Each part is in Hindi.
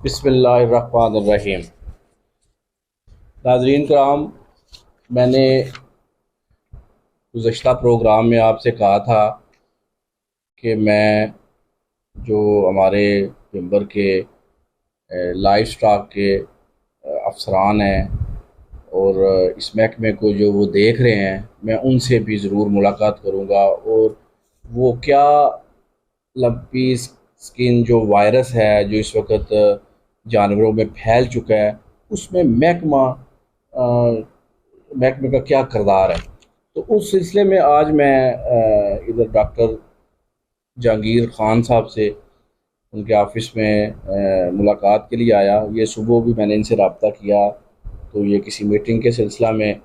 बिस्मिल्लाहिर्रहमानिर्रहीम। नाज़रीन कराम, मैंने गुज़श्ता प्रोग्राम में आपसे कहा था कि मैं जो हमारे मेंबर के लाइफ स्टॉक के अफसरान हैं और इस महकमे को जो वो देख रहे हैं, मैं उनसे भी ज़रूर मुलाकात करूँगा और वो क्या लंपी स्किन जो वायरस है जो इस वक्त जानवरों में फैल चुका है, उसमें महकमे का क्या किरदार है। तो उस सिलसिले में आज मैं इधर डॉक्टर जहांगीर ख़ान साहब से उनके ऑफ़िस में मुलाकात के लिए आया। ये सुबह भी मैंने इनसे रब्ता किया, तो ये किसी मीटिंग के सिलसिला में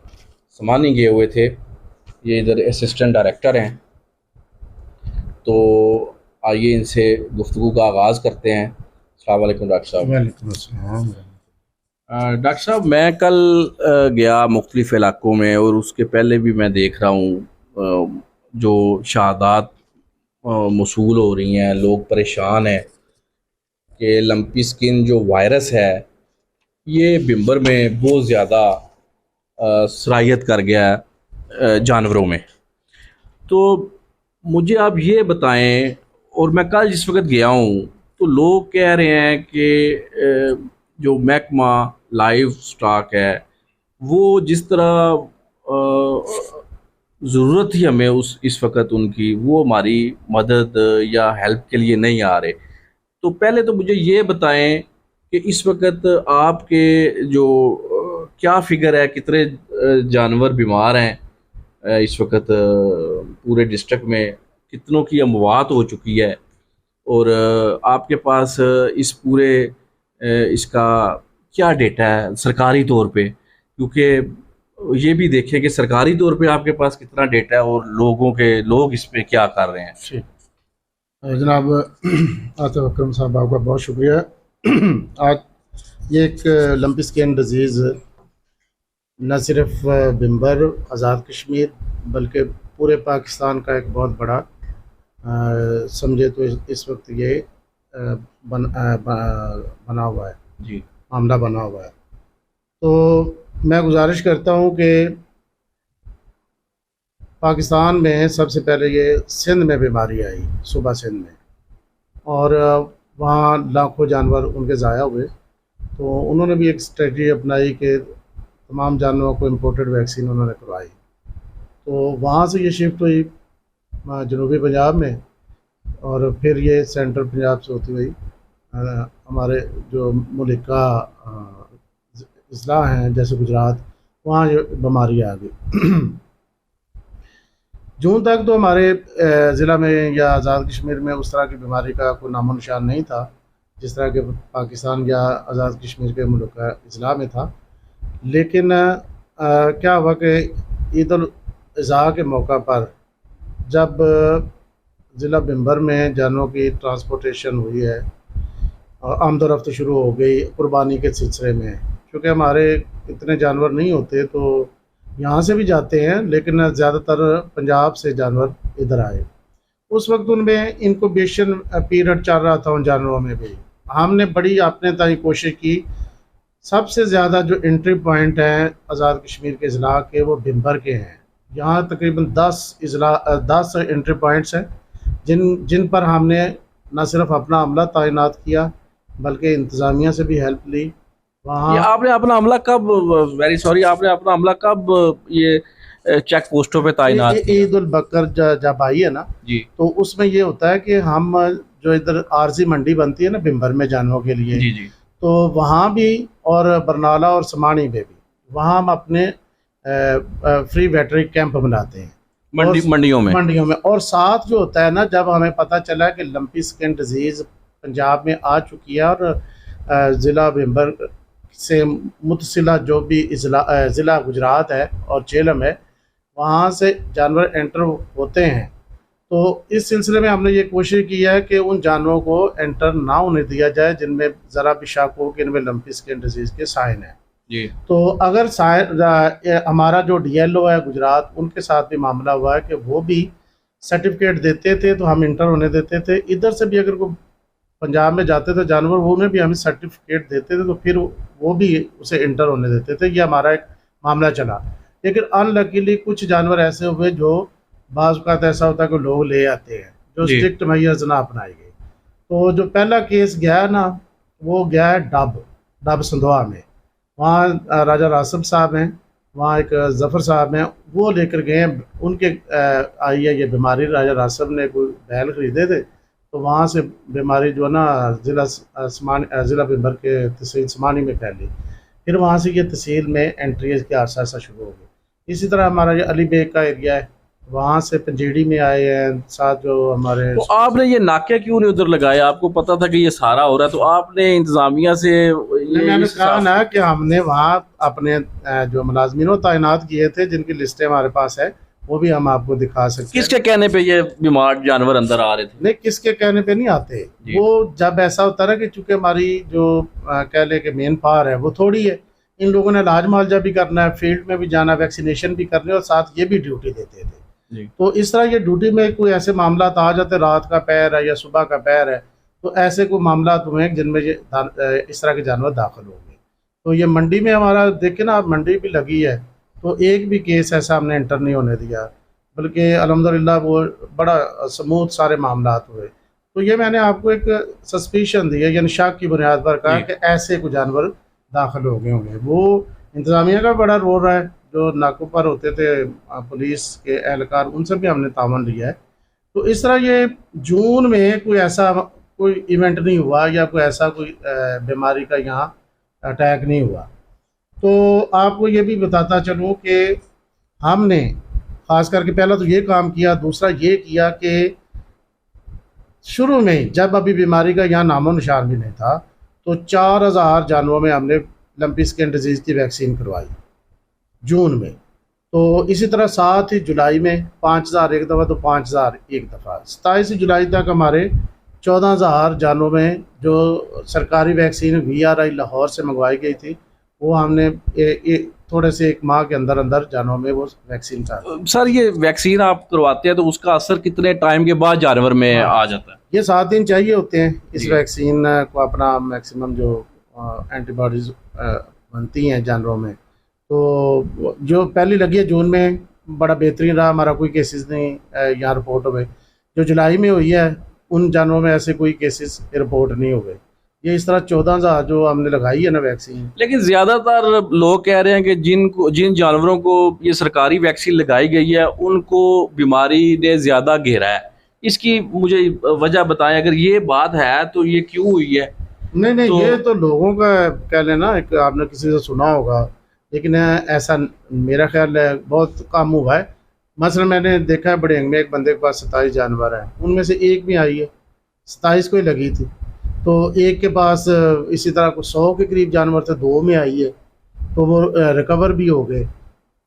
समानी गए हुए थे। ये इधर असिस्टेंट डायरेक्टर हैं, तो आइए इनसे गुफ्तगू का आगाज़ करते हैं। अस्सलाम वालेकुम डॉक्टर साहब। वालेकुम अस्सलाम। डॉक्टर साहब, मैं कल गया मुख्तलिफ़ इलाक़ों में और उसके पहले भी मैं देख रहा हूँ जो शहादात मौसूल हो रही हैं, लोग परेशान हैं कि लंपी स्किन जो वायरस है ये बिम्बर में बहुत ज़्यादा सरायत कर गया है जानवरों में। तो मुझे आप ये बताएं, और मैं कल जिस वक्त गया हूँ तो लोग कह रहे हैं कि जो महकमा लाइफ स्टॉक है वो जिस तरह ज़रूरत थी हमें इस वक्त उनकी, वो हमारी मदद या हेल्प के लिए नहीं आ रहे। तो पहले तो मुझे ये बताएं कि इस वक्त आपके जो क्या फ़िगर है, कितने जानवर बीमार हैं इस वक्त पूरे डिस्ट्रिक्ट में, कितनों की अमवात हो चुकी है, और आपके पास इस पूरे इसका क्या डेटा है सरकारी तौर पे, क्योंकि ये भी देखें कि सरकारी तौर पे आपके पास कितना डेटा है और लोग इस पे क्या कर रहे हैं। ठीक जनाब आतिफ अकरम साहब, आपका बहुत शुक्रिया। आज ये एक लंपी स्किन डिजीज़ न सिर्फ बिम्बर आज़ाद कश्मीर बल्कि पूरे पाकिस्तान का एक बहुत बड़ा समझे तो इस वक्त ये बना हुआ है जी, मामला बना हुआ है। तो मैं गुजारिश करता हूँ कि पाकिस्तान में सबसे पहले ये सिंध में बीमारी आई, सूबा सिंध में, और वहाँ लाखों जानवर उनके ज़ाया हुए। तो उन्होंने भी एक स्ट्रेटजी अपनाई कि तमाम जानवरों को इम्पोर्टेड वैक्सीन उन्होंने करवाई। तो वहाँ से ये शिफ्ट हुई जनूबी पंजाब में, और फिर ये सेंट्रल पंजाब से होती हुई हमारे जो मुल्क का अजला हैं जैसे गुजरात, वहाँ ये बीमारी आ गई। जून तक तो हमारे ज़िला में या आज़ाद कश्मीर में उस तरह की बीमारी का कोई नामो निशान नहीं था, जिस तरह के पाकिस्तान या आज़ाद कश्मीर के मुल्क का अजला में था। लेकिन क्या हुआ कि ईद उल अज़हा के मौका पर जब ज़िला बिम्बर में जानवरों की ट्रांसपोर्टेशन हुई है और आमदोरफ्त शुरू हो गई कुर्बानी के सिलसिले में, क्योंकि हमारे इतने जानवर नहीं होते तो यहाँ से भी जाते हैं, लेकिन ज़्यादातर पंजाब से जानवर इधर आए। उस वक्त उनमें इंक्यूबेशन पीरियड चल रहा था उन जानवरों में भी। हमने बड़ी अपने ताई कोशिश की। सबसे ज़्यादा जो एंट्री पॉइंट हैं आज़ाद कश्मीर के अजला के, वो बिम्बर के हैं। यहाँ तकरीबन 10 एंट्री पॉइंट्स हैं जिन पर हमने न सिर्फ अपना अमला तैनात किया बल्कि इंतज़ामिया से भी हेल्प ली। ये वहाँ आपने अपना हमला कब, वेरी सॉरी, आपने अपना हमला कब ये चेक पोस्टों पे तायनात किया? ईद उल बकर जब आई है ना, जी तो उसमें ये होता है कि हम जो इधर आरजी मंडी बनती है ना बिम्बर में जानवरों के लिए, जी जी। तो वहाँ भी और बरनाला और समानी में भी वहाँ हम अपने फ्री वेटरी कैंप बनाते हैं मंडियों में। और साथ जो होता है ना, जब हमें पता चला कि लंपी स्किन डिजीज़ पंजाब में आ चुकी है और ज़िला बिम्बर से मुतसिला जो भी ज़िला गुजरात है और झेलम है, वहाँ से जानवर एंटर होते हैं। तो इस सिलसिले में हमने ये कोशिश की है कि उन जानवरों को एंटर ना होने दिया जाए जिनमें ज़रा भी शक हो कि इनमें लंपी स्किन डिजीज़ के साइन हैं। जी। तो अगर हमारा जो डीएलओ है गुजरात, उनके साथ भी मामला हुआ है कि वो भी सर्टिफिकेट देते थे तो हम इंटर होने देते थे। इधर से भी अगर कोई पंजाब में जाते थे जानवर, वो उन्हें भी हमें सर्टिफिकेट देते थे, तो फिर वो भी उसे इंटर होने देते थे। ये हमारा एक मामला चला। लेकिन अनलकीली कुछ जानवर ऐसे हुए जो बाज़ औक़ात ऐसा होता है कि लोग ले आते हैं, जो जी। स्ट्रिक्ट मेजर्स ना अपनाए गए। तो जो पहला केस गया ना, वो गया है डब संधवा में। वहाँ राजा रासब साहब हैं, वहाँ एक ज़फ़र साहब हैं, वो लेकर गए हैं। उनके आई है ये बीमारी, राजा रासब ने कोई बैल ख़रीदे थे, तो वहाँ से बीमारी जो है ना ज़िला बिम्बर के तहसील समानी में फैली। फिर वहाँ से ये तहसील में एंट्रीज के आसा आसा शुरू हो गई। इसी तरह हमारा ये अली बेग का एरिया है, वहाँ से पंजेड़ी में आए हैं, साथ जो हमारे। तो आपने ये नाके क्यों नहीं उधर लगाया? आपको पता था कि ये सारा हो रहा है, तो आपने इंतजामिया से मैंने कहा ना कि हमने वहाँ अपने जो मुलाजमीन तैनात किए थे, जिनकी लिस्टें हमारे पास है, वो भी हम आपको दिखा सकते हैं। किसके कहने पे ये बीमार जानवर अंदर आ रहे थे? नहीं, किसके कहने पे नहीं आते। वो जब ऐसा होता है कि चूंकि हमारी जो कह ले कि मेन पावर है वो थोड़ी है, इन लोगों ने इलाज मुआवजा भी करना है, फील्ड में भी जाना, वैक्सीनेशन भी करनी है, और साथ ये भी ड्यूटी देते थे। तो इस तरह ये ड्यूटी में कोई ऐसे मामला आ जाते, रात का पैर है या सुबह का पैर है, तो ऐसे कोई मामला हुए जिनमें ये इस तरह के जानवर दाखिल हो गए। तो ये मंडी में हमारा देखे ना, मंडी भी लगी है, तो एक भी केस ऐसा हमने इंटर नहीं होने दिया, बल्कि अल्हम्दुलिल्लाह वो बड़ा स्मूथ सारे मामला हुए। तो ये मैंने आपको एक सस्पिशन दी है, यानी शक की बुनियाद पर कहा कि ऐसे कोई जानवर दाखिल हो गए होंगे। वो इंतज़ामिया का बड़ा रोल रहा है, जो नाकों पर होते थे पुलिस के एहलकार, उनसे भी हमने तावन लिया है। तो इस तरह ये जून में कोई ऐसा कोई इवेंट नहीं हुआ, या कोई ऐसा कोई बीमारी का यहाँ अटैक नहीं हुआ। तो आपको ये भी बताता चलूँ कि हमने ख़ास करके पहला तो ये काम किया, दूसरा ये किया कि शुरू में जब अभी बीमारी का यहाँ नामो निशान भी नहीं था, तो 4000 जानवरों में हमने लंपी स्किन डिजीज़ की वैक्सीन करवाई जून में। तो इसी तरह 7 जुलाई में 5000 एक दफ़ा, तो 5000 एक दफ़ा। 27 जुलाई तक हमारे 14000 जानवरों में जो सरकारी वैक्सीन VRI लाहौर से मंगवाई गई थी, वो हमने थोड़े से एक माह के अंदर अंदर जानवरों में वो वैक्सीन था। सर, ये वैक्सीन आप करवाते हैं तो उसका असर कितने टाइम के बाद जानवर में आ जाता है? ये 7 दिन चाहिए होते हैं इस वैक्सीन को अपना मैक्सिमम जो एंटीबॉडीज बनती हैं जानवरों में। तो जो पहली लगी है जून में, बड़ा बेहतरीन रहा, हमारा कोई केसेस नहीं यहाँ रिपोर्ट हुए। जो जुलाई में हुई है, उन जानवरों में ऐसे कोई केसेस रिपोर्ट नहीं हुए। ये इस तरह 14000 जो हमने लगाई है ना वैक्सीन। लेकिन ज़्यादातर लोग कह रहे हैं कि जिन जानवरों को ये सरकारी वैक्सीन लगाई गई है, उनको बीमारी ने ज़्यादा घेरा है। इसकी मुझे वजह बताएं, अगर ये बात है तो ये क्यों हुई है? नहीं, ये तो लोगों का कह लेना, एक आपने किसी से सुना होगा, लेकिन ऐसा मेरा ख्याल है बहुत कम हुआ है। मसलन मैंने देखा है बड़ेंग में एक बंदे के पास 27 जानवर हैं, उनमें से एक भी आई है, 27 को ही लगी थी। तो एक के पास इसी तरह कुछ 100 के करीब जानवर थे, 2 में आई है, तो वो रिकवर भी हो गए।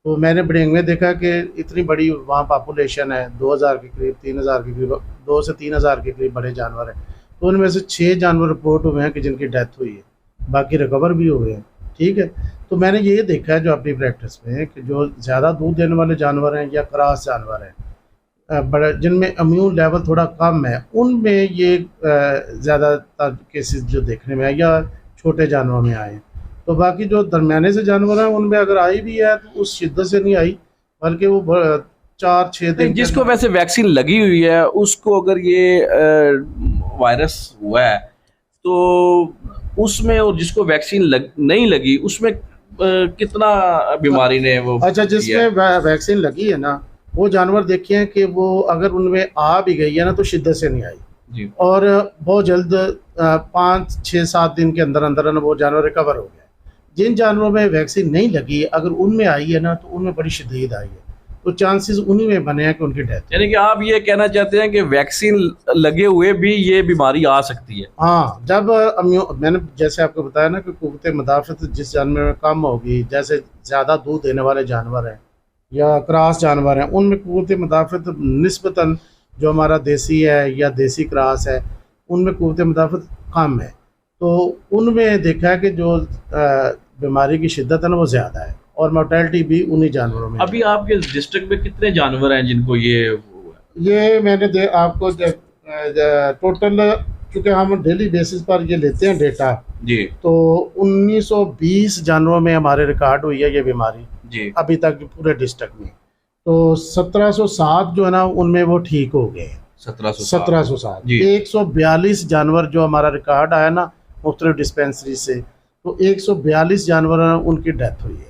तो मैंने बड़ेंग में देखा कि इतनी बड़ी वहाँ पॉपुलेशन है, 2000 के करीब, 3000 के करीब, 2 से 3000 के करीब बड़े जानवर हैं। तो उनमें से 6 जानवर रिपोर्ट हुए हैं कि जिनकी डेथ हुई है, बाकी रिकवर भी हुए हैं। ठीक है, तो मैंने ये देखा है जो अपनी प्रैक्टिस में कि जो ज़्यादा दूध देने वाले जानवर हैं या क्रॉस जानवर हैं, बड़े जिनमें इम्यून लेवल थोड़ा कम है, उनमें ये ज़्यादातर केसेस जो देखने में आए, या छोटे जानवरों में आए। तो बाकी जो दरमियाने से जानवर हैं, उनमें अगर आई भी है तो उस शिद्दत से नहीं आई, बल्कि वो 4-6 दिन। जिसको वैसे वैक्सीन लगी हुई है, उसको अगर ये वायरस हुआ है तो उसमें, और जिसको वैक्सीन नहीं लगी उसमें कितना बीमारी ने वो। अच्छा, जिसमें वैक्सीन लगी है ना, वो जानवर देखे हैं कि वो अगर उनमें आ भी गई है ना, तो शिद्दत से नहीं आई जी, और बहुत जल्द 5-6-7 दिन के अंदर अंदर ना वो जानवर रिकवर हो गया। जिन जानवरों में वैक्सीन नहीं लगी, अगर उनमें आई है ना, तो उनमें बड़ी शिद्दत आई है, तो चांसेस उन्हीं में बने हैं कि उनकी डेथ। यानी कि आप ये कहना चाहते हैं कि वैक्सीन लगे हुए भी ये बीमारी आ सकती है? हाँ, जब मैंने जैसे आपको बताया ना कि कुव्वत मुदाफ़त जिस जानवर में कम होगी, जैसे ज़्यादा दूध देने वाले जानवर हैं या क्रॉस जानवर हैं, उनमें कुव्वत मुदाफ़त निस्बतन जो हमारा देसी है या देसी क्रॉस है, उनमें कुव्वत मुदाफ़त कम है। तो उनमें देखा है कि जो बीमारी की शिद्दत है ना, वो ज़्यादा है, और मोर्टेलिटी भी उन्हीं जानवरों में। अभी आपके डिस्ट्रिक्ट में कितने जानवर हैं जिनको ये मैंने आपको टोटल चूँकि हम डेली बेसिस पर ये लेते हैं डेटा, जी तो 1920 जानवरों में हमारे रिकॉर्ड हुई है ये बीमारी जी। अभी तक पूरे डिस्ट्रिक्ट में। तो 1707 जो है ना उनमें वो ठीक हो गए। 1707 जी 142 जानवर जो हमारा रिकॉर्ड आया ना मुख्तलिफ डिस्पेंसरी से, तो 142 जानवर उनकी डेथ हुई है।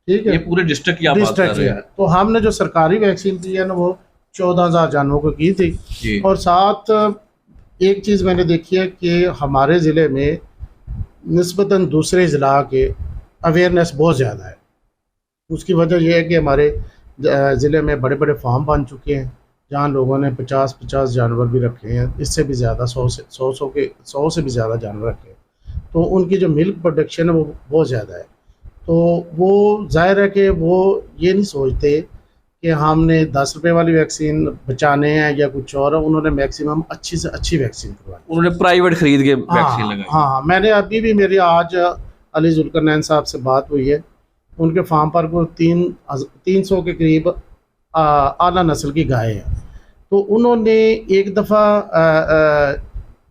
ठीक ये है, पूरे डिस्ट्रिक्ट की आप बात कर डिस्ट्रिक्ट रहे है। हैं। तो हमने जो सरकारी वैक्सीन दी है ना वो 14,000 जानवरों को की थी। जी और साथ एक चीज़ मैंने देखी है कि हमारे ज़िले में निस्बतन दूसरे ज़िला के अवेयरनेस बहुत ज़्यादा है। उसकी वजह यह है कि हमारे ज़िले में बड़े बड़े फार्म बन चुके हैं जहाँ लोगों ने 50-50 जानवर भी रखे हैं, इससे भी ज़्यादा 100 से भी ज़्यादा जानवर रखे हैं। तो उनकी जो मिल्क प्रोडक्शन है वो बहुत ज़्यादा है। तो वो जाहिर है कि वो ये नहीं सोचते कि हमने 10 रुपए वाली वैक्सीन बचाने हैं या कुछ और। उन्होंने मैक्सिमम अच्छी से अच्छी वैक्सीन करवाई। उन्होंने प्राइवेट खरीद के हाँ वैक्सीन लगाई। हाँ, मैंने अभी भी मेरी आज अली जुल्करनैन साहब से बात हुई है। उनके फार्म पर को 300 के करीब आला नस्ल की गाय है। तो उन्होंने एक दफ़ा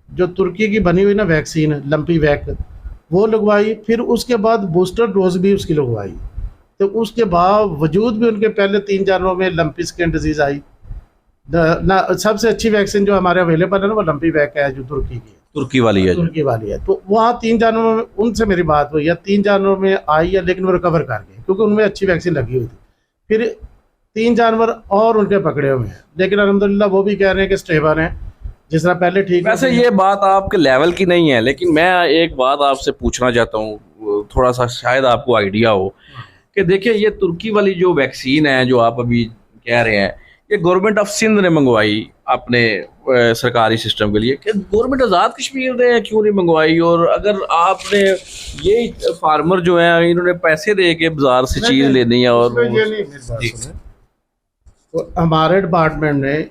जो तुर्की की बनी हुई ना वैक्सीन लंपी वैक वो लगवाई, फिर उसके बाद बूस्टर डोज भी उसकी लगवाई। तो उसके बावजूद भी उनके पहले 3 जानवरों में लंपी स्किन डिजीज़ आई। ना सबसे अच्छी वैक्सीन जो हमारे अवेलेबल है ना वो लंपी वैक है जो तुर्की की है, तुर्की वाली है जो। तुर्की वाली है। तो वहाँ 3 जानवरों में उनसे मेरी बात हुई है, 3 जानवरों में आई है लेकिन वो रिकवर कर गए क्योंकि उनमें अच्छी वैक्सीन लगी हुई थी। फिर 3 जानवर और उनके पकड़े हुए हैं, लेकिन अल्हम्दुलिल्लाह वो भी कह रहे हैं कि स्टेबल हैं, जिस तरह पहले ठीक। वैसे ये बात आपके लेवल की नहीं है, लेकिन मैं एक बात आपसे पूछना चाहता हूँ, थोड़ा सा शायद आपको आइडिया हो कि देखिए ये तुर्की वाली जो वैक्सीन है जो आप अभी कह रहे हैं, ये गवर्नमेंट ऑफ सिंध ने मंगवाई अपने सरकारी सिस्टम के लिए, कि गवर्नमेंट आज़ाद कश्मीर ने क्यों नहीं मंगवाई? और अगर आपने ये फार्मर जो है इन्होंने पैसे दे के बाजार से चीज़ लेनी है और ये नहीं, मेरी बात सुने। तो हमारे डिपार्टमेंट ने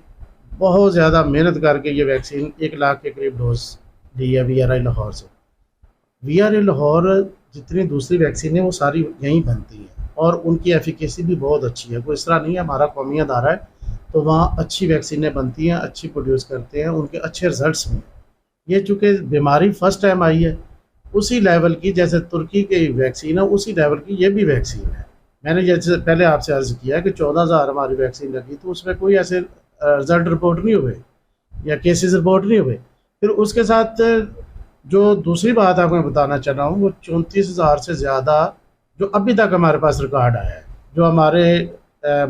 बहुत ज़्यादा मेहनत करके ये वैक्सीन 1 लाख के करीब डोज ली है VRI लाहौर से। VRI लाहौर जितनी दूसरी वैक्सीन है वो सारी यहीं बनती है और उनकी एफिकेसी भी बहुत अच्छी है। कोई इस तरह नहीं है, हमारा कौमी अदारा है तो वहाँ अच्छी वैक्सीनें बनती हैं, अच्छी प्रोड्यूस करते हैं, उनके अच्छे रिजल्ट्स हैं। ये चूँकि बीमारी फर्स्ट टाइम आई है उसी लेवल की जैसे तुर्की की वैक्सीन है उसी लेवल की ये भी वैक्सीन है। मैंने जैसे पहले आपसे अर्ज़ किया कि 14,000 हमारी वैक्सीन लगी तो उसमें कोई ऐसे रिज़ल्ट रिपोर्ट नहीं हुए या केसेस रिपोर्ट नहीं हुए। फिर उसके साथ जो दूसरी बात आपको मैं बताना चाह रहा हूँ वो 34,000 से ज़्यादा जो अभी तक हमारे पास रिकॉर्ड आया है, जो हमारे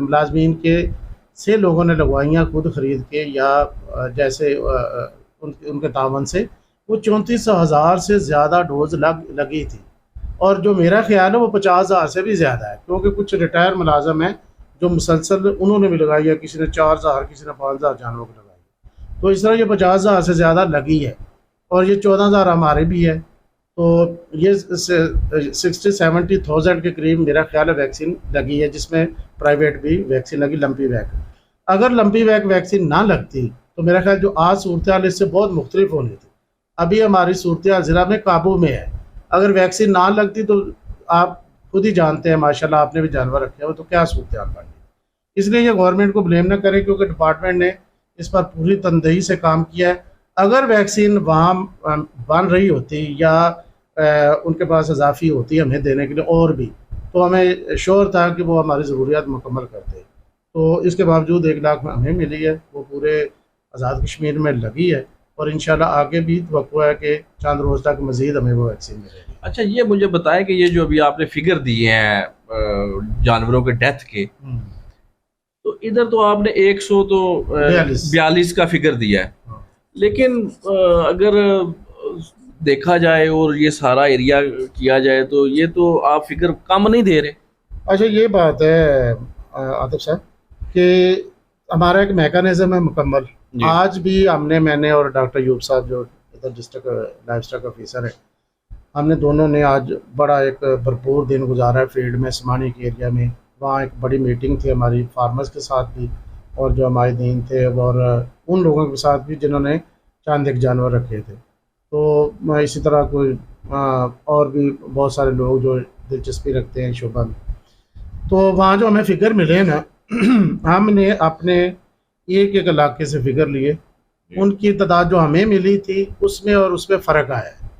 मुलाजमीन के से लोगों ने लगवाइयाँ खुद ख़रीद के या जैसे उनके तावन से, वो 34,000 से ज़्यादा डोज लगी थी। और जो मेरा ख्याल है वो 50,000 से भी ज़्यादा है, क्योंकि कुछ रिटायर मुलाजम हैं जो मुसलसल उन्होंने भी लगाई है, किसी ने 4,000 किसी ने 5,000 जानवरों को लगाई है। तो इस तरह ये 50,000 से ज़्यादा लगी है और ये 14,000 हमारे भी है। तो ये 60-70,000 के करीब मेरा ख्याल है वैक्सीन लगी है, जिसमें प्राइवेट भी वैक्सीन लगी लंपी वैक। अगर लंपी वैक वैक्सीन ना लगती तो मेरा ख्याल जो आज सूरत हाल इससे बहुत मुख्तलिफ होनी थी। अभी हमारी सूरत हाल ज़िला में काबू में है। अगर वैक्सीन ना लगती तो आप खुद ही जानते हैं, माशाल्लाह आपने भी जानवर रखे हुए, तो क्या सूरत हाल बनती। इसलिए ये गवर्नमेंट को ब्लेम ना करें क्योंकि डिपार्टमेंट ने इस पर पूरी तनदेही से काम किया है। अगर वैक्सीन वहाँ बन रही होती या उनके पास इजाफी होती हमें देने के लिए और भी, तो हमें श्योर था कि वो हमारी ज़रूरियात मुकम्मल करते। तो इसके बावजूद 1 लाख में हमें मिली है, वो पूरे आज़ाद कश्मीर में लगी है और इंशाल्लाह आगे भी तवक्को है कि चंद रोज़ तक मज़ीद हमें वो वैक्सीन मिलेगी। अच्छा, ये मुझे बताएं कि ये जो अभी आपने फिगर दिए हैं जानवरों के डेथ के, तो इधर तो आपने 100 तो 42 का फिगर दिया है, लेकिन अगर देखा जाए और ये सारा एरिया किया जाए तो ये तो आप फिगर कम नहीं दे रहे। अच्छा, ये बात है आतिफ साहब कि हमारा एक मैकेनिज्म है मुकम्मल। आज भी मैंने और डॉक्टर यूब साहब जो इधर डिस्ट्रिक्ट लाइफ स्टॉक ऑफिसर है, हमने दोनों ने आज बड़ा एक भरपूर दिन गुजारा है फील्ड में, समानी के एरिया में। वहाँ एक बड़ी मीटिंग थी हमारी फार्मर्स के साथ भी और जो हमारे दीन थे और उन लोगों के साथ भी जिन्होंने चंद एक जानवर रखे थे। तो इसी तरह कोई और भी बहुत सारे लोग जो दिलचस्पी रखते हैं शोबा में। तो वहाँ जो हमें फ़िगर मिले ना हमने अपने एक इलाके से फ़िगर लिए उनकी तादाद जो हमें मिली थी उसमें और उसमें फ़र्क आया है।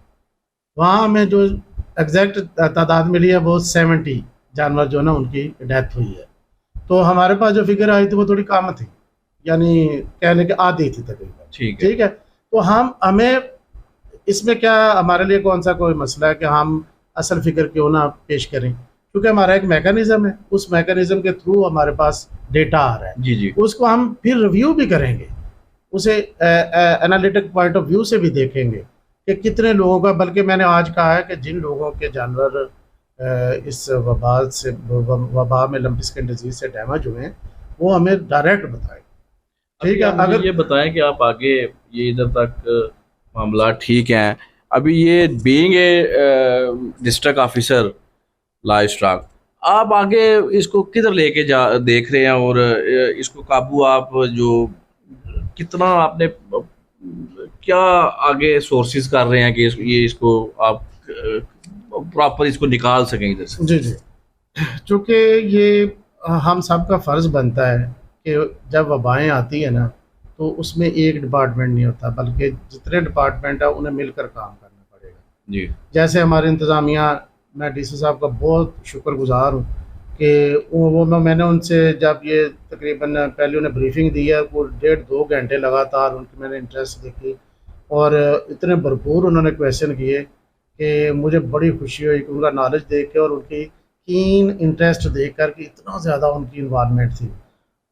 वहाँ हमें जो एग्जैक्ट तादाद मिली है वो 70 जानवर जो है ना उनकी डेथ हुई है। तो हमारे पास जो फिगर आई थी वो थोड़ी कम थी, यानी कहने के आधी थी तकरीबन। ठीक है। ठीक है, तो हमें इसमें क्या, हमारे लिए कौन सा कोई मसला है कि हम असल फिगर क्यों ना पेश करें, क्योंकि हमारा एक मैकेनिज्म है, उस मैकेनिज्म के थ्रू हमारे पास डेटा आ रहा है। जी जी। उसको हम फिर रिव्यू भी करेंगे, उसे एनालिटिक पॉइंट ऑफ व्यू से भी देखेंगे कि कितने लोगों का, बल्कि मैंने आज कहा है कि जिन लोगों के जानवर इस वबा में लंपी स्किन डिजीज से डैमेज हुए हैं वो हमें डायरेक्ट बताएं। ठीक है, अगर ये बताएं कि आप आगे ये इधर तक मामला ठीक हैं, अभी ये being a district officer live stock, आप आगे इसको किधर लेके जा देख रहे हैं, और इसको काबू आप जो कितना आपने क्या आगे सोर्सेज कर रहे हैं कि ये इसको आप प्रॉपर इसको निकाल सकें इधर से? जी जी, चूँकि ये हम सब का फ़र्ज़ बनता है कि जब वबाएँ आती हैं ना तो उसमें एक डिपार्टमेंट नहीं होता, बल्कि जितने डिपार्टमेंट है उन्हें मिलकर काम करना पड़ेगा। जी। जैसे हमारी इंतज़ामिया, मैं डीसी साहब का बहुत शुक्रगुज़ार हूँ कि मैंने उनसे जब ये तकरीबन पहले उन्हें ब्रीफिंग दी है, वो 1.5-2 घंटे लगातार उनकी मैंने इंटरेस्ट देखी और इतने भरपूर उन्होंने क्वेश्चन किए कि मुझे बड़ी खुशी हुई कि उनका नॉलेज देख के और उनकी कीन इंटरेस्ट देख कर कि इतना ज़्यादा उनकी इन्वॉल्वमेंट थी।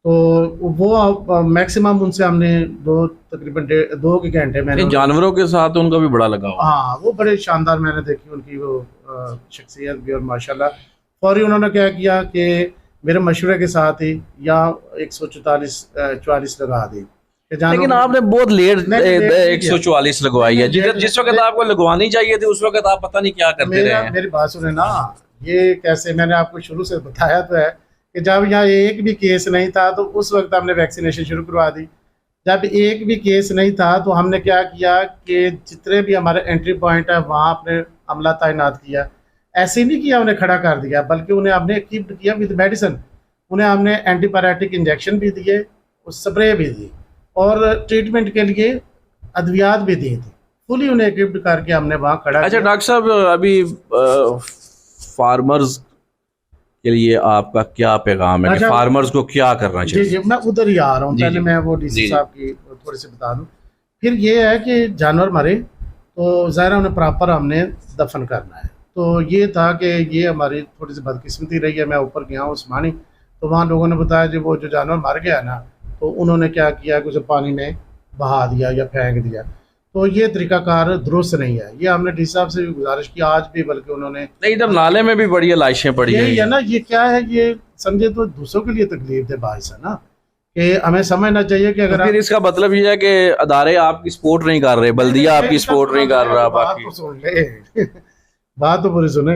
तो वो मैक्सिमम उनसे हमने तकरीबन 2 के घंटे मैंने जानवरों के साथ उनका भी बड़ा लगाव। हाँ, वो बड़े शानदार मैंने देखी उनकी वो शख्सियत भी, और माशाल्लाह फौरी उन्होंने क्या किया कि मेरे मशवरे के साथ ही या 144 लगा दी। लेकिन आपने बहुत लेट 144 लगवाई है, जिस वक्त आपको लगवानी चाहिए थी उस वक्त आप पता नहीं क्या करते रहे। मेरी बात सुने ना, ये कैसे, मैंने आपको शुरू से बताया तो है कि जब यहाँ एक भी केस नहीं था तो उस वक्त हमने वैक्सीनेशन शुरू करवा दी। जब एक भी केस नहीं था तो हमने क्या किया कि जितने भी हमारे एंट्री पॉइंट है वहाँ अपने अमला तैनात किया। ऐसे नहीं किया उन्हें खड़ा कर दिया, बल्कि उन्हें हमने इक्विप्ड किया विद मेडिसिन। उन्हें हमने एंटीबायोटिक इंजेक्शन भी दिए, स्प्रे भी दी और ट्रीटमेंट के लिए अद्वियात भी दी थी। फुली उन्हें इक्विप्ड करके हमने वहाँ खड़ा अच्छा डॉक्टर साहब, अभी फार्मर्स के लिए आपका क्या पैगाम है? अच्छा, कि फार्मर्स को क्या करना चाहिए? जी जी, मैं उधर ही आ रहा हूँ। पहले मैं वो डीसी साहब की थोड़ी सी बता दूँ, फिर ये है कि जानवर मरे तो ज़ाहिर उन्हें प्रॉपर हमने दफन करना है। तो ये था कि ये हमारी थोड़ी सी बदकिस्मती रही है। मैं ऊपर गया हूँ उस्मानी, तो वहाँ लोगों ने बताया जी वो जो जानवर मर गया ना, तो उन्होंने क्या किया कि उसे पानी में बहा दिया या फेंक दिया। तो ये तरीकाकार दुरुस्त नहीं है। ये हमने डी साहब से भी गुजारिश की आज भी, बल्कि उन्होंने नहीं, इधर नाले में भी बड़ी लाशें पड़ी यही है ना। ये क्या है, ये समझे तो दूसरों के लिए तकलीफ दे बाइस है ना, कि हमें समझना चाहिए कि अगर फिर इसका मतलब ये है कि अदारे आपकी सपोर्ट नहीं कर रहे, बल्दिया आपकी सपोर्ट नहीं कर रहा। बात तो सुन ले बात तो पूरी सुने।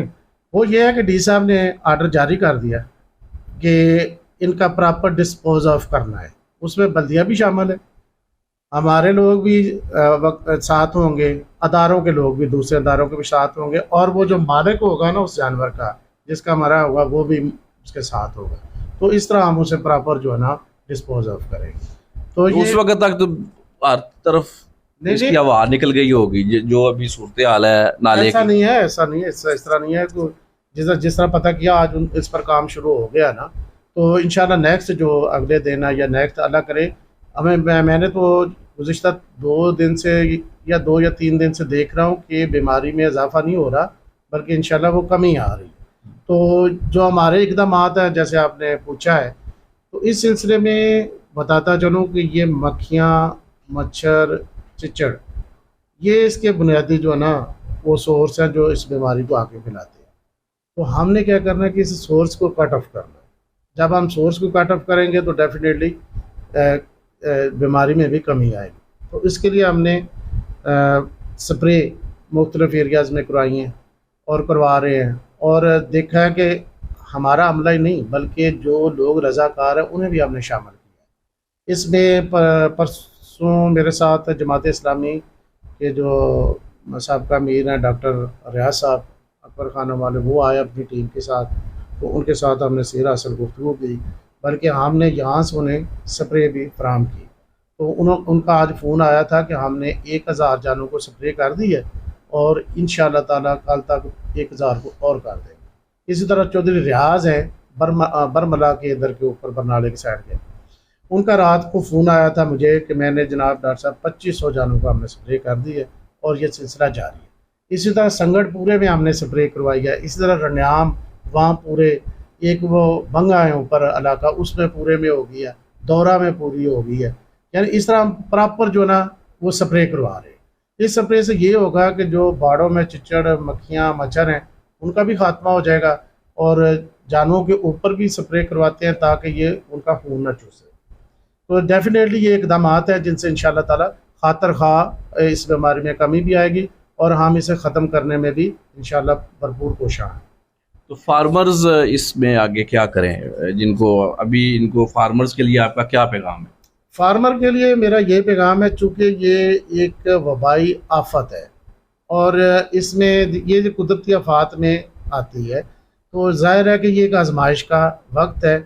वो ये है कि डी साहब ने ऑर्डर जारी कर दिया कि इनका प्रॉपर डिस्पोज ऑफ करना है। उसमें बल्दिया भी शामिल है, हमारे लोग भी साथ होंगे, अदारों के लोग भी, दूसरे अदारों के भी साथ होंगे, और वो जो मालिक होगा ना उस जानवर का जिसका मरा होगा वो भी उसके साथ होगा। तो इस तरह हम उसे प्रॉपर जो है ना डिस्पोज ऑफ करेंगे। तो उस वक्त तक तो हर तरफ इसकी हवा निकल गई होगी, जो अभी सूरत हाल है नाले ऐसा नहीं है, ऐसा नहीं है, इस तरह नहीं है। तो जिस तरह पता किया आज इस पर काम शुरू हो गया ना, तो इंशाल्लाह नेक्स्ट जो अगले दिन है या नेक्स्ट अल्लाह करे हमें, मैंने तो गुज़िश्ता 2 दिन से या 2 या 3 दिन से देख रहा हूँ कि बीमारी में इजाफा नहीं हो रहा, बल्कि इंशाल्लाह वो कमी आ रही है। तो जो हमारे इकदाम हैं जैसे आपने पूछा है, तो इस सिलसिले में बताता चलूँ कि ये मक्खियाँ, मच्छर, चिचड़, ये इसके बुनियादी जो है ना वो सोर्स हैं जो इस बीमारी को आगे फैलाते हैं। तो हमने क्या करना है कि इस सोर्स को कट ऑफ करना है। जब हम सोर्स को कट ऑफ करेंगे तो डेफिनेटली बीमारी में भी कमी आएगी। तो इसके लिए हमने स्प्रे मुख्तलिफ एरियाज़ में करवाई हैं और करवा रहे हैं, और देखा है कि हमारा अमला ही नहीं बल्कि जो लोग रज़ाकार हैं उन्हें भी हमने शामिल किया। इसमें परसों मेरे साथ जमात इस्लामी के जो साहब अमीर हैं डॉक्टर रियाज साहब अकबर खान वाले, वो आए अपनी टीम के साथ। तो उनके साथ हमने सीरा असल गुफ्तगू की, बल्कि हमने यहाँ से उन्हें स्प्रे भी फराहम की। तो उनका आज फ़ोन आया था कि हमने 1000 जानों को स्प्रे कर दी है और इंशाअल्लाह ताला कल तक 1000 को और कर देंगे। इसी तरह चौधरी रियाज है बरमला के इधर के ऊपर बरनाले की साइड के, उनका रात को फ़ोन आया था मुझे कि मैंने जनाब डॉक्टर साहब 2500 जानों को हमने स्प्रे कर दी है और ये सिलसिला जारी है। इसी तरह संगठ पूरे में हमने स्प्रे करवाई है। इसी तरह रनियाम वहाँ पूरे एक वो बंगा है ऊपर इलाका, उसमें पूरे में हो गई है, दौरा में पूरी हो गई है। यानी इस तरह हम प्रॉपर जो ना वो स्प्रे करवा रहे हैं। इस स्प्रे से ये होगा कि जो बाड़ों में चिचड़ मक्खियाँ मच्छर हैं उनका भी खात्मा हो जाएगा और जानवरों के ऊपर भी स्प्रे करवाते हैं ताकि ये उनका खून न चूसे। तो डेफिनेटली ये इकदाम है जिनसे इंशाअल्लाह ताला खातर खा इस बीमारी में कमी भी आएगी और हम इसे ख़त्म करने में भी इंशाअल्लाह भरपूर कोशिश हैं। तो फार्मर्स इसमें आगे क्या करें, जिनको अभी इनको फार्मर्स के लिए आपका क्या पैगाम है? फार्मर के लिए मेरा ये पैगाम है, चूँकि ये एक वबाई आफत है और इसमें ये जो कुदरती आफात में आती है तो ज़ाहिर है कि ये एक आजमाइश का वक्त है।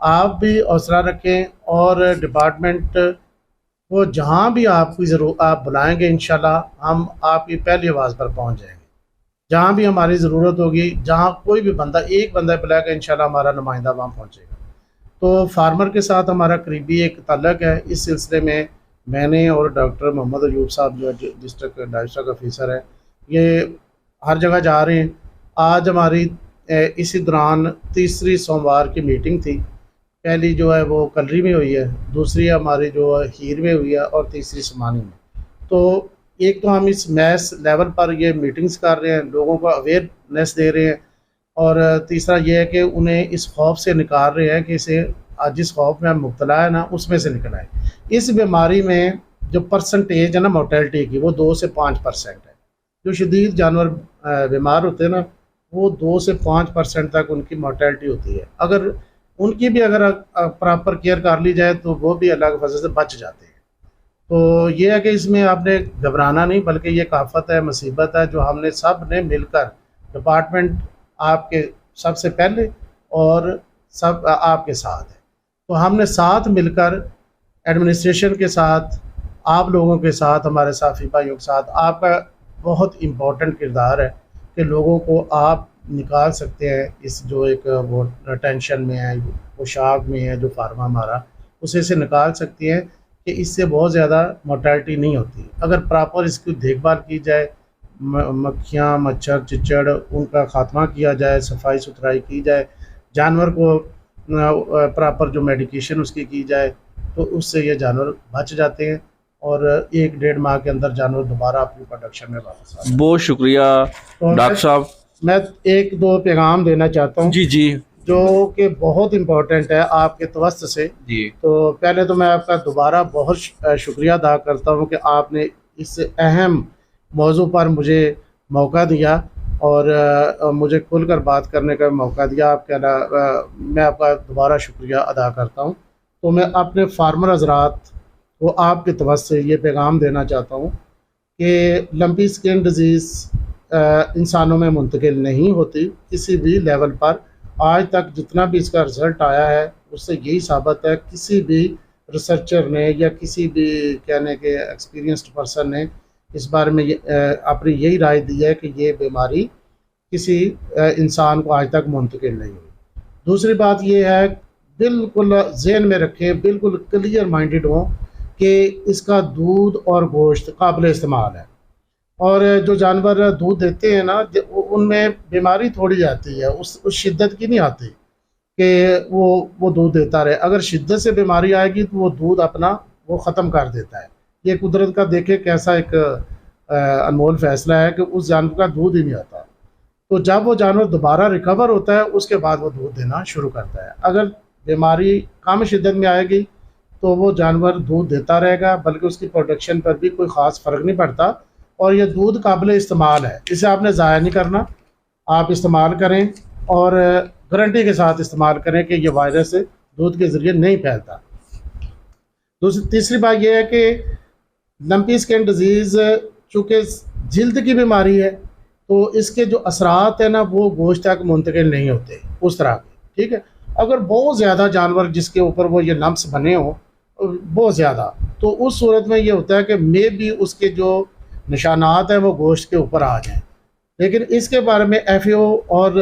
आप भी हौसला रखें और डिपार्टमेंट को जहाँ भी आपकी ज़रूरत आप बुलाएंगे इंशाल्लाह हम आपकी पहली आवाज़ पर पहुँच जाएंगे। जहाँ भी हमारी ज़रूरत होगी, जहाँ कोई भी बंदा एक बंदा बुलाएगा इंशाल्लाह हमारा नुमाइंदा वहाँ पहुँचेगा। तो फार्मर के साथ हमारा करीबी एक ताल्लुक़ है। इस सिलसिले में मैंने और डॉक्टर मोहम्मद अयूब साहब जो डिस्ट्रिक्ट लाइवस्टॉक ऑफिसर है ये हर जगह जा रहे हैं। आज हमारी इसी दौरान तीसरी सोमवार की मीटिंग थी। पहली जो है वो कलरी में हुई है, दूसरी हमारी जो है हीर में हुई है और तीसरी समानी में। तो एक तो हम इस मैस लेवल पर ये मीटिंग्स कर रहे हैं, लोगों को अवेयरनेस दे रहे हैं और तीसरा ये है कि उन्हें इस खौफ से निकाल रहे हैं कि इसे आज जिस खौफ में हम मुब्तला है ना उसमें से निकल आए। इस बीमारी में जो परसेंटेज है ना मोर्टेलिटी की वो 2 से 5% है। जो शदीद जानवर बीमार होते हैं ना वो 2 से 5% तक उनकी मोर्टेलिटी होती है। अगर उनकी भी अगर प्रॉपर केयर कर ली जाए तो वो भी अल्लाह के फजल से बच जाते हैं। तो ये है कि इसमें आपने घबराना नहीं, बल्कि ये आफत है, मुसीबत है जो हमने सब ने मिलकर, डिपार्टमेंट आपके सबसे पहले और सब आपके साथ है, तो हमने साथ मिलकर एडमिनिस्ट्रेशन के साथ, आप लोगों के साथ, हमारे साथी भाइयों के साथ आपका बहुत इम्पोर्टेंट किरदार है कि लोगों को आप निकाल सकते हैं इस जो एक वो टेंशन में है, वो शाक में है जो फार्मा हमारा, उसे से निकाल सकती हैं कि इससे बहुत ज़्यादा मोर्टेलिटी नहीं होती। अगर प्रॉपर इसकी देखभाल की जाए, मक्खियाँ मच्छर चिचड़ उनका खात्मा किया जाए, सफाई सुथराई की जाए, जानवर को प्रॉपर जो मेडिकेशन उसकी की जाए तो उससे ये जानवर बच जाते हैं और 1-1.5 माह के अंदर जानवर दोबारा अपनी प्रोडक्शन में वापस आते हैं। बहुत शुक्रिया डॉक्टर साहब। मैं 1-2 पैगाम देना चाहता हूँ जी जो कि बहुत इम्पोर्टेंट है आपके तवस्त से जी। तो पहले तो मैं आपका दोबारा बहुत शुक्रिया अदा करता हूँ कि आपने इस अहम मौजू पर मुझे मौका दिया और मुझे खुलकर बात करने का मौका दिया। मैं आपका दोबारा शुक्रिया अदा करता हूँ। तो मैं अपने फार्मर हजरात को आपके तवस्त से ये पैगाम देना चाहता हूँ कि लंपी स्किन डिजीज़ इंसानों में मुंतकिल नहीं होती किसी भी लेवल पर। आज तक जितना भी इसका रिज़ल्ट आया है उससे यही साबित है, किसी भी रिसर्चर ने या किसी भी कहने के एक्सपीरियंस्ड पर्सन ने इस बारे में अपनी यही राय दी है कि ये बीमारी किसी इंसान को आज तक मुंतकिल नहीं हुई। दूसरी बात ये है, बिल्कुल जहन में रखें, बिल्कुल क्लियर माइंडेड हों कि इसका दूध और गोश्त काबिल इस्तेमाल है और जो जानवर दूध देते हैं ना उनमें बीमारी थोड़ी आती है, उस शिद्दत की नहीं आती कि वो दूध देता रहे। अगर शिद्दत से बीमारी आएगी तो वो दूध अपना वो ख़त्म कर देता है। ये कुदरत का देखे कैसा एक अनमोल फैसला है कि उस जानवर का दूध ही नहीं आता। तो जब वो जानवर दोबारा रिकवर होता है उसके बाद वो दूध देना शुरू करता है। अगर बीमारी कम शिद्दत में आएगी तो वो जानवर दूध देता रहेगा, बल्कि उसकी प्रोडक्शन पर भी कोई ख़ास फ़र्क नहीं पड़ता और ये दूध काबिल इस्तेमाल है, इसे आपने ज़ाया नहीं करना। आप इस्तेमाल करें और गारंटी के साथ इस्तेमाल करें कि ये वायरस दूध के ज़रिए नहीं फैलता। तीसरी बात यह है कि लंपी स्किन डिजीज़ चूँकि जल्द की बीमारी है तो इसके जो असरात हैं ना वो गोश्त तक मुंतकिल नहीं होते उस तरह के, ठीक है। अगर बहुत ज़्यादा जानवर जिसके ऊपर वो ये लम्स बने हों बहुत ज़्यादा। तो उस सूरत में ये होता है कि मे भी उसके जो निशानात हैं वो गोश्त के ऊपर आ जाएँ। लेकिन इसके बारे में एफएओ और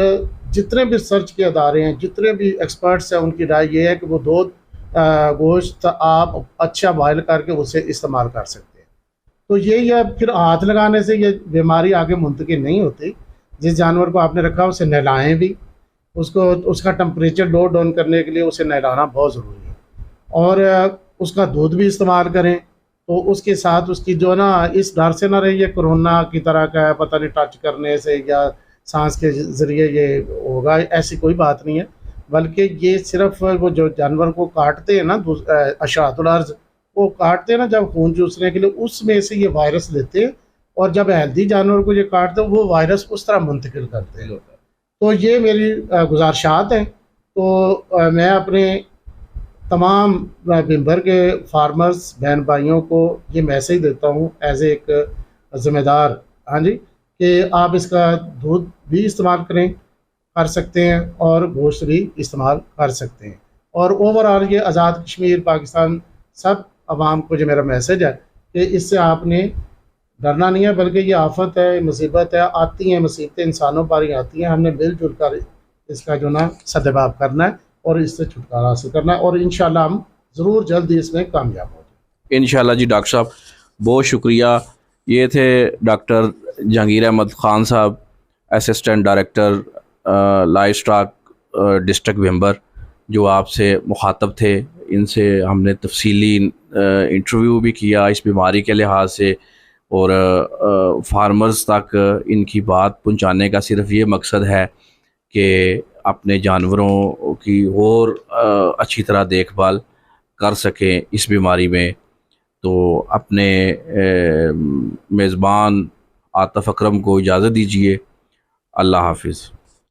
जितने भी रिसर्च के अदारे हैं, जितने भी एक्सपर्ट्स हैं, उनकी राय ये है कि वो गोश्त आप अच्छा बॉयल करके उसे इस्तेमाल कर सकते हैं। तो यही है, फिर हाथ लगाने से ये बीमारी आगे मुंतकिल नहीं होती। जिस जानवर को आपने रखा उसे नहलाएं भी, उसको उसका टेम्परेचर लो डाउन करने के लिए उसे नहलाना बहुत ज़रूरी है। और उसका दूध भी इस्तेमाल करें। तो उसके साथ उसकी जो ना, इस डर से ना रहिए कोरोना की तरह का है, पता नहीं टच करने से या सांस के ज़रिए ये होगा, ऐसी कोई बात नहीं है। बल्कि ये सिर्फ वो जो जानवर को काटते हैं ना, अशातुल अर्ज़, वो काटते हैं ना जब खून चूसने के लिए, उसमें से ये वायरस लेते हैं। और जब हेल्दी जानवर को ये काटते हैं वो वायरस उस तरह मुंतकिल करते हैं। तो ये मेरी गुजारिशात हैं। तो मैं अपने तमाम मेंबर के फार्मर्स बहन भाइयों को ये मैसेज देता हूँ एज एक ज़िम्मेदार, हाँ जी, कि आप इसका दूध भी इस्तेमाल कर सकते हैं और गोश्त भी इस्तेमाल कर सकते हैं। और ओवरऑल ये आज़ाद कश्मीर पाकिस्तान सब आवाम को जो मेरा मैसेज है कि इससे आपने डरना नहीं है, बल्कि ये आफत है, मुसीबत है, आती हैं मुसीबतें इंसानों पर ही आती हैं। हमने मिलजुल कर इसका जो ना सद्भाव करना है और इससे छुटकारा हासिल करना है, और इंशाल्लाह हम ज़रूर जल्द ही इसमें कामयाब हो जाएं। इंशाल्लाह जी। डॉक्टर साहब बहुत शुक्रिया। ये थे डॉक्टर जहांगीर अहमद ख़ान साहब, assistant director live stock district member, जो आपसे मुखातब थे। इनसे हमने तफसीली इंटरव्यू भी किया इस बीमारी के लिहाज से, और फार्मर्स तक इनकी बात पहुंचाने का सिर्फ ये मकसद है कि अपने जानवरों की और अच्छी तरह देखभाल कर सकें इस बीमारी में। तो अपने मेज़बान आतिफ़ अकरम को इजाज़त दीजिए। अल्लाह हाफिज़।